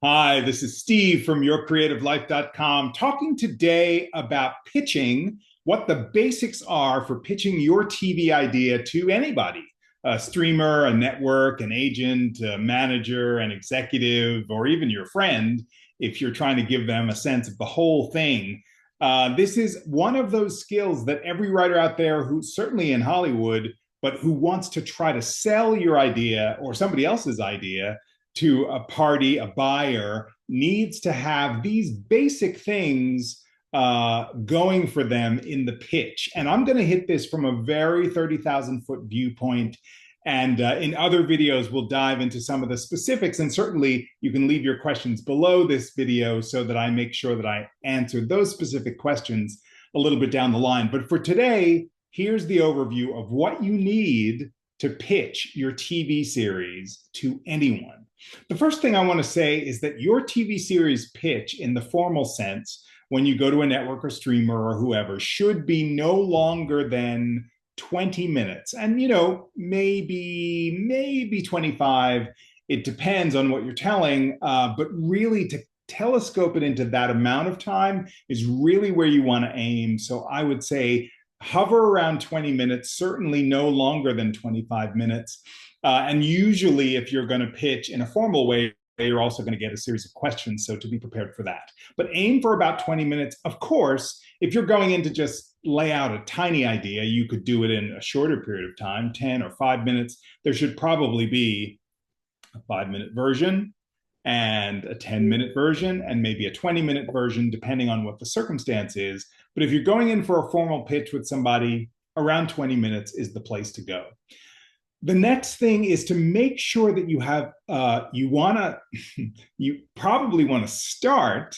Hi, this is Steve from yourcreativelife.com talking today about pitching, what the basics are for pitching your TV idea to anybody, a streamer, a network, an agent, a manager, an executive, or even your friend, if you're trying to give them a sense of the whole thing. This is one of those skills that every writer out there, who certainly in Hollywood, but who wants to try to sell your idea or somebody else's idea to a party, a buyer, needs to have these basic things going for them in the pitch. And I'm going to hit this from a very 30,000 foot viewpoint. And in other videos, we'll dive into some of the specifics. And certainly you can leave your questions below this video so that I make sure that I answer those specific questions a little bit down the line. But for today, here's the overview of what you need to pitch your TV series to anyone. The first thing I want to say is that your TV series pitch, in the formal sense, when you go to a network or streamer or whoever, should be no longer than 20 minutes. And, maybe 25. It depends on what you're telling, but really to telescope it into that amount of time is really where you want to aim. So I would say hover around 20 minutes, certainly no longer than 25 minutes. And usually, if you're going to pitch in a formal way, you're also going to get a series of questions. So to be prepared for that. But aim for about 20 minutes. Of course, if you're going in to just lay out a tiny idea, you could do it in a shorter period of time, 10 or 5 minutes. There should probably be a 5-minute version and a 10-minute version and maybe a 20-minute version, depending on what the circumstance is. But if you're going in for a formal pitch with somebody, around 20 minutes is the place to go. The next thing is to make sure that you probably want to start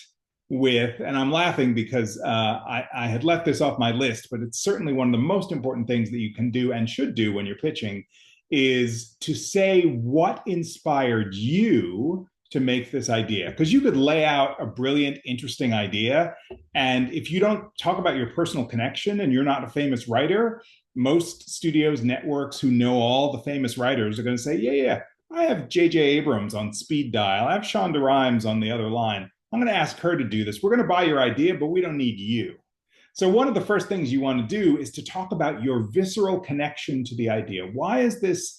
with, and I'm laughing because I had left this off my list, but it's certainly one of the most important things that you can do and should do when you're pitching, is to say what inspired you to make this idea. Because you could lay out a brilliant, interesting idea, and if you don't talk about your personal connection and you're not a famous writer, most studios, networks who know all the famous writers are going to say, yeah, I have J.J. Abrams on speed dial. I have Shonda Rhimes on the other line. I'm going to ask her to do this. We're going to buy your idea, but we don't need you. So one of the first things you want to do is to talk about your visceral connection to the idea. Why is this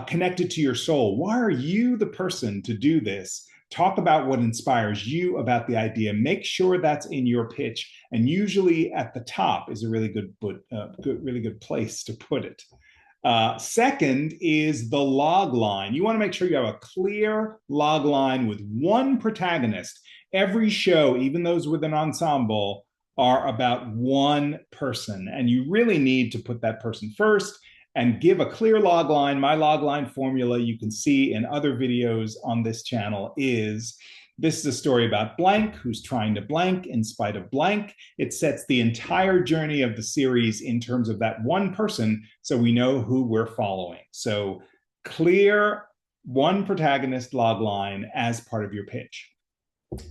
connected to your soul? Why are you the person to do this? Talk about what inspires you about the idea. Make sure that's in your pitch, and usually at the top is a really good place to put it. Second is the log line. You want to make sure you have a clear log line with one protagonist. Every show, even those with an ensemble, are about one person, and you really need to put that person first and give a clear log line. My log line formula, you can see in other videos on this channel, is this is a story about blank who's trying to blank in spite of blank. It sets the entire journey of the series in terms of that one person, so we know who we're following. So clear one protagonist log line as part of your pitch.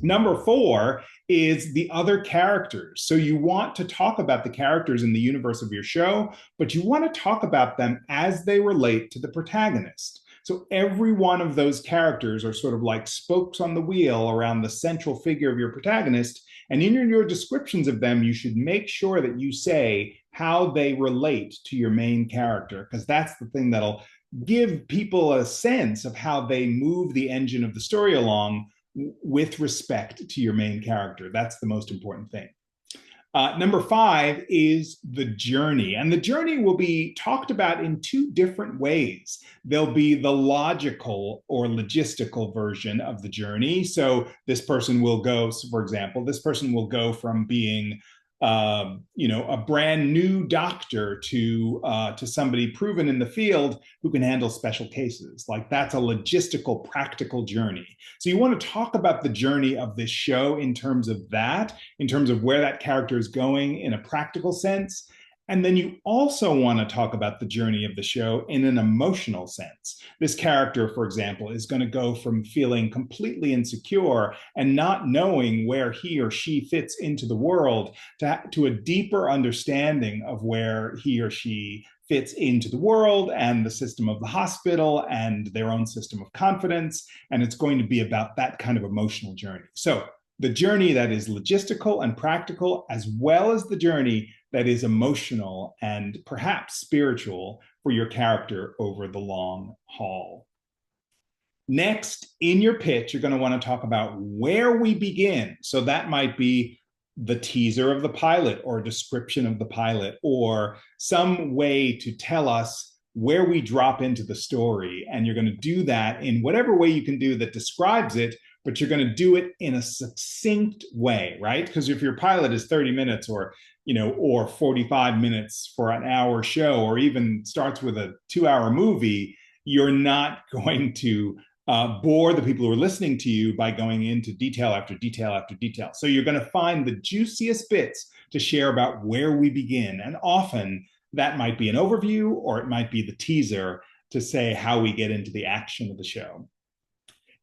Number 4 is the other characters. So you want to talk about the characters in the universe of your show, but you want to talk about them as they relate to the protagonist. So every one of those characters are sort of like spokes on the wheel around the central figure of your protagonist. And in your descriptions of them, you should make sure that you say how they relate to your main character, because that's the thing that'll give people a sense of how they move the engine of the story along with respect to your main character. That's the most important thing. Number 5 is the journey. And the journey will be talked about in 2 different ways. There'll be the logical or logistical version of the journey. So this person will go, so for example, this person will go from being a brand new doctor to somebody proven in the field who can handle special cases. Like, that's a logistical, practical journey. So you want to talk about the journey of this show in terms of that, in terms of where that character is going in a practical sense. And then you also want to talk about the journey of the show in an emotional sense. This character, for example, is going to go from feeling completely insecure and not knowing where he or she fits into the world to a deeper understanding of where he or she fits into the world and the system of the hospital and their own system of confidence. And it's going to be about that kind of emotional journey. So the journey that is logistical and practical, as well as the journey that is emotional and perhaps spiritual for your character over the long haul. Next, in your pitch, you're going to want to talk about where we begin. So that might be the teaser of the pilot or a description of the pilot or some way to tell us where we drop into the story. And you're going to do that in whatever way you can do that describes it, but you're going to do it in a succinct way, right? Because if your pilot is 30 minutes or 45 minutes for an hour show, or even starts with a 2-hour movie, you're not going to bore the people who are listening to you by going into detail after detail after detail. So you're going to find the juiciest bits to share about where we begin. And often that might be an overview, or it might be the teaser to say how we get into the action of the show.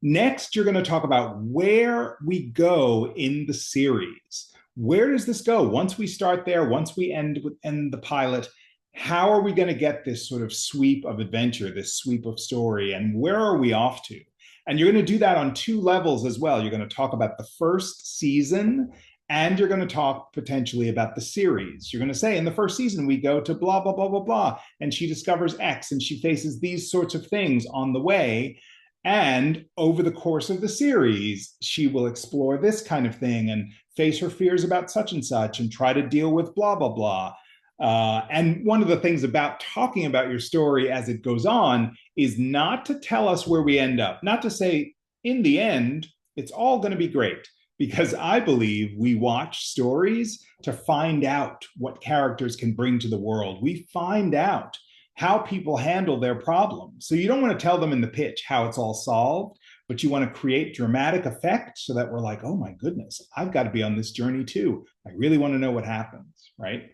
Next, you're going to talk about where we go in the series. Where does this go? Once we start there, once we end the pilot, how are we going to get this sort of sweep of adventure, this sweep of story, and where are we off to? And you're going to do that on 2 levels as well. You're going to talk about the first season, and you're going to talk potentially about the series. You're going to say, in the first season, we go to blah, blah, blah, blah, blah, and she discovers X, and she faces these sorts of things on the way. And over the course of the series, she will explore this kind of thing and face her fears about such and such and try to deal with blah, blah, blah. And one of the things about talking about your story as it goes on is not to tell us where we end up, not to say, in the end, it's all going to be great. Because I believe we watch stories to find out what characters can bring to the world. We find out how people handle their problems. So you don't want to tell them in the pitch how it's all solved, but you want to create dramatic effect so that we're like, oh my goodness, I've got to be on this journey too. I really want to know what happens, right?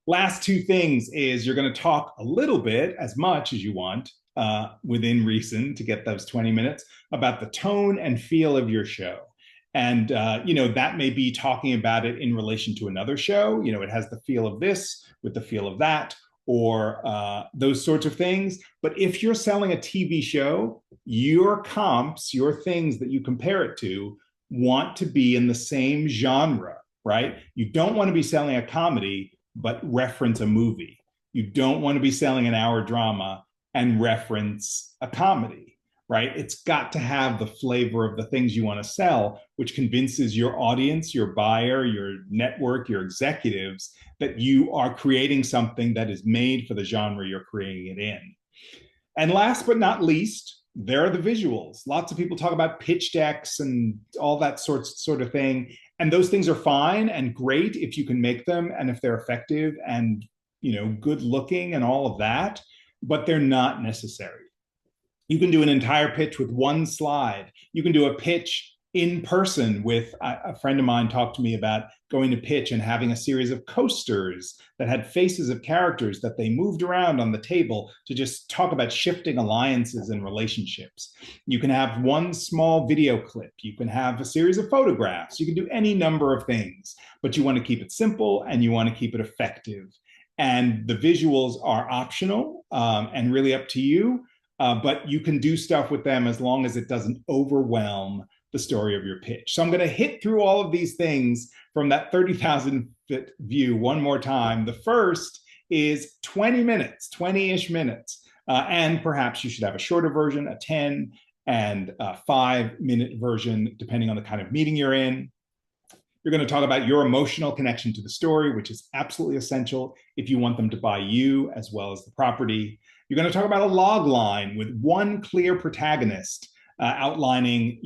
Last 2 things is you're going to talk a little bit, as much as you want, within reason to get those 20 minutes, about the tone and feel of your show. And, that may be talking about it in relation to another show. It has the feel of this with the feel of that, or those sorts of things. But if you're selling a TV show, your comps, your things that you compare it to, want to be in the same genre, right? You don't want to be selling a comedy but reference a movie. You don't want to be selling an hour drama and reference a comedy, right? It's got to have the flavor of the things you want to sell, which convinces your audience, your buyer, your network, your executives that you are creating something that is made for the genre you're creating it in. And last but not least, there are the visuals. Lots of people talk about pitch decks and all that sort of thing. And those things are fine and great if you can make them and if they're effective and, good looking and all of that, but they're not necessary. You can do an entire pitch with 1 slide. You can do a pitch in person with a friend of mine talked to me about going to pitch and having a series of coasters that had faces of characters that they moved around on the table to just talk about shifting alliances and relationships. You can have 1 small video clip. You can have a series of photographs. You can do any number of things, but you want to keep it simple and you want to keep it effective. And the visuals are optional and really up to you, but you can do stuff with them as long as it doesn't overwhelm the story of your pitch. So I'm going to hit through all of these things from that 30,000 foot view one more time. The first is 20 minutes, 20-ish minutes. And perhaps you should have a shorter version, a 10 and a 5-minute version, depending on the kind of meeting you're in. You're going to talk about your emotional connection to the story, which is absolutely essential if you want them to buy you as well as the property. You're going to talk about a log line with 1 clear protagonist, outlining,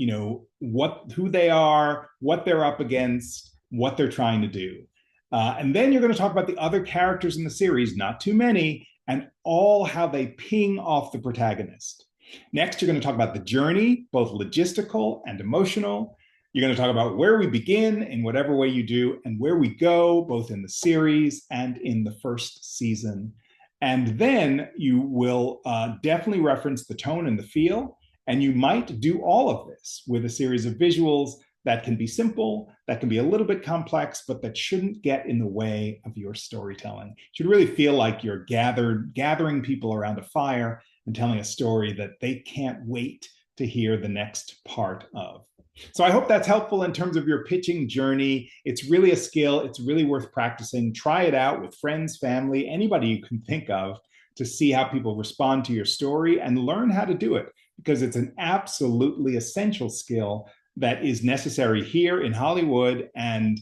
who they are, what they're up against, what they're trying to do. And then you're going to talk about the other characters in the series, not too many, and all how they ping off the protagonist. Next, you're going to talk about the journey, both logistical and emotional. You're going to talk about where we begin in whatever way you do, and where we go, both in the series and in the first season. And then you will definitely reference the tone and the feel. And you might do all of this with a series of visuals that can be simple, that can be a little bit complex, but that shouldn't get in the way of your storytelling. You should really feel like you're gathering people around a fire and telling a story that they can't wait to hear the next part of. So I hope that's helpful in terms of your pitching journey. It's really a skill. It's really worth practicing. Try it out with friends, family, anybody you can think of to see how people respond to your story and learn how to do it, because it's an absolutely essential skill that is necessary here in Hollywood and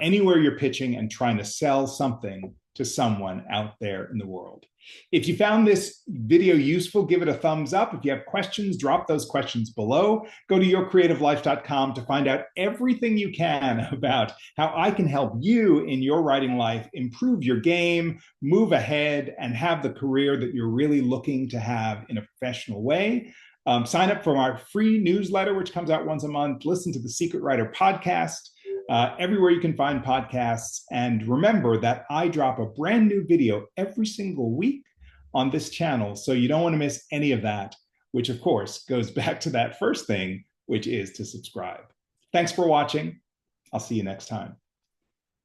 anywhere you're pitching and trying to sell something to someone out there in the world. If you found this video useful, give it a thumbs up. If you have questions, drop those questions below. Go to yourcreativelife.com to find out everything you can about how I can help you in your writing life improve your game, move ahead, and have the career that you're really looking to have in a professional way. Sign up for our free newsletter, which comes out once a month. Listen to the Secret Writer podcast. Everywhere you can find podcasts. And remember that I drop a brand new video every single week on this channel. So you don't want to miss any of that, which of course goes back to that first thing, which is to subscribe. Thanks for watching. I'll see you next time.